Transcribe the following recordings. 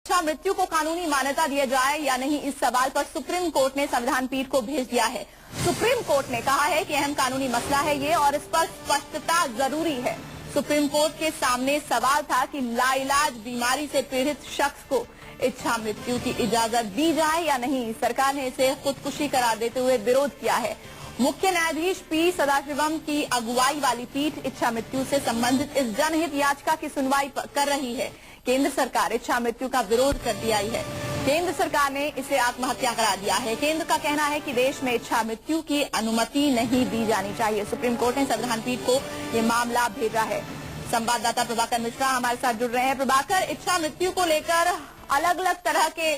इच्छा मृत्यु को कानूनी मान्यता दिया जाए या नहीं, इस सवाल पर सुप्रीम कोर्ट ने संविधान पीठ को भेज दिया है। सुप्रीम कोर्ट ने कहा है कि अहम कानूनी मसला है ये और इस पर स्पष्टता जरूरी है। सुप्रीम कोर्ट के सामने सवाल था कि लाइलाज बीमारी से पीड़ित शख्स को इच्छा मृत्यु की इजाजत दी जाए या नहीं। सरकार ने इसे खुदकुशी करार देते हुए विरोध किया है। मुख्य न्यायाधीश पी सदाशिवम की अगुवाई वाली पीठ इच्छा मृत्यु से संबंधित इस जनहित याचिका की सुनवाई कर रही है। केंद्र सरकार इच्छा मृत्यु का विरोध कर दिया है। केंद्र सरकार ने इसे आत्महत्या करार दिया है। केंद्र का कहना है कि देश में इच्छा मृत्यु की अनुमति नहीं दी जानी चाहिए। सुप्रीम कोर्ट ने संविधान पीठ को ये मामला भेजा है। संवाददाता प्रभाकर मिश्रा हमारे साथ जुड़ रहे हैं। प्रभाकर, इच्छा मृत्यु को लेकर अलग अलग तरह के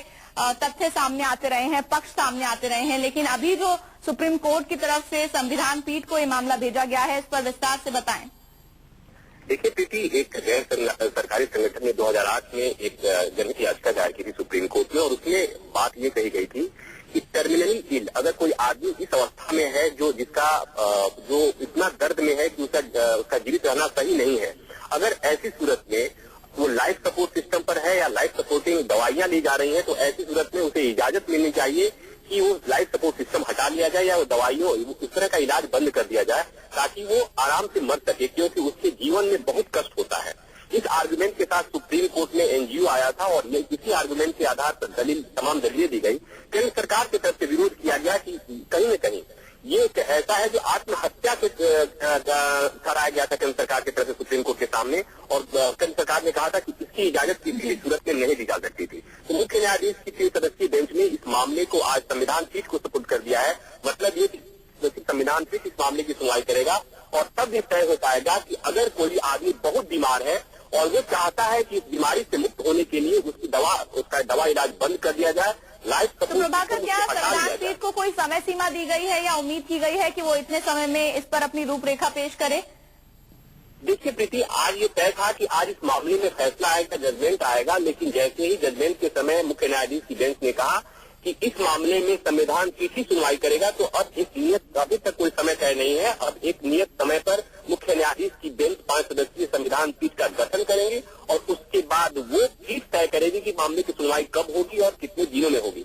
तथ्य सामने आते रहे हैं, पक्ष सामने आते रहे हैं, लेकिन अभी जो सुप्रीम कोर्ट की तरफ से संविधान पीठ को ये मामला भेजा गया है, इस पर विस्तार से बताएं। देखिए प्रीति, एक गैर सरकारी संगठन ने 2008 में एक जनहित याचिका दायर की थी सुप्रीम कोर्ट में और उसमें बात ये कही गई थी कि टर्मिनली इल अगर कोई आदमी इस अवस्था में है जो इतना दर्द में है कि उसका जीवित रहना सही नहीं है, अगर ऐसी सूरत में वो लाइफ सपोर्ट सिस्टम पर है या लाइफ सपोर्टिंग दवाइयां ली जा रही हैं, तो ऐसी सूरत में उसे इजाजत मिलनी चाहिए कि वो लाइफ सपोर्ट सिस्टम हटा लिया जाए या वो दवाइयों इस तरह का इलाज बंद कर दिया जाए ताकि वो आराम से मर सके, क्योंकि उसके जीवन में बहुत कष्ट होता है। इस आर्गुमेंट के साथ सुप्रीम कोर्ट में एनजीओ आया था और इसी आर्गुमेंट के आधार पर तमाम दलीलें दी गई। केंद्र सरकार की तरफ से विरोध किया गया कि कहीं न कहीं ये ऐसा है जो आत्महत्या से कराया गया था केंद्र सरकार की तरफ से सुप्रीम कोर्ट के सामने, और केंद्र सरकार ने कहा था कि इसकी इजाजत किसी भी सूरत में नहीं दी जा सकती थी। तो मुख्य न्यायाधीश की 3 सदस्यीय बेंच ने इस मामले को आज संविधान पीठ को सुपुर्द कर दिया है। मतलब ये कि संविधान पीठ इस मामले की सुनवाई करेगा और तब ये तय हो पाएगा कि अगर कोई आदमी बहुत बीमार है और वो चाहता है कि इस बीमारी से मुक्त होने के लिए उसका दवा इलाज बंद कर दिया जाए, लाइफ तो प्रभाकर, क्या संविधान पीठ को कोई समय सीमा दी गई है या उम्मीद की गई है कि वो इतने समय में इस पर अपनी रूपरेखा पेश करे? देखिए प्रीति, आज ये तय था कि आज इस मामले में फैसला आएगा, जजमेंट आएगा, लेकिन जैसे ही जजमेंट के समय मुख्य न्यायाधीश की बेंच ने कहा कि इस मामले में संविधान पीठ ही सुनवाई करेगा, तो अब एक नियत, अभी तक कोई समय तय नहीं है, अब एक नियत समय पर मुख्य न्यायाधीश की बेंच 5 सदस्यीय संविधान पीठ का गठन करेंगे और उसके बाद वो पीठ तय करेगी कि मामले की सुनवाई कब होगी और कितने दिनों में होगी।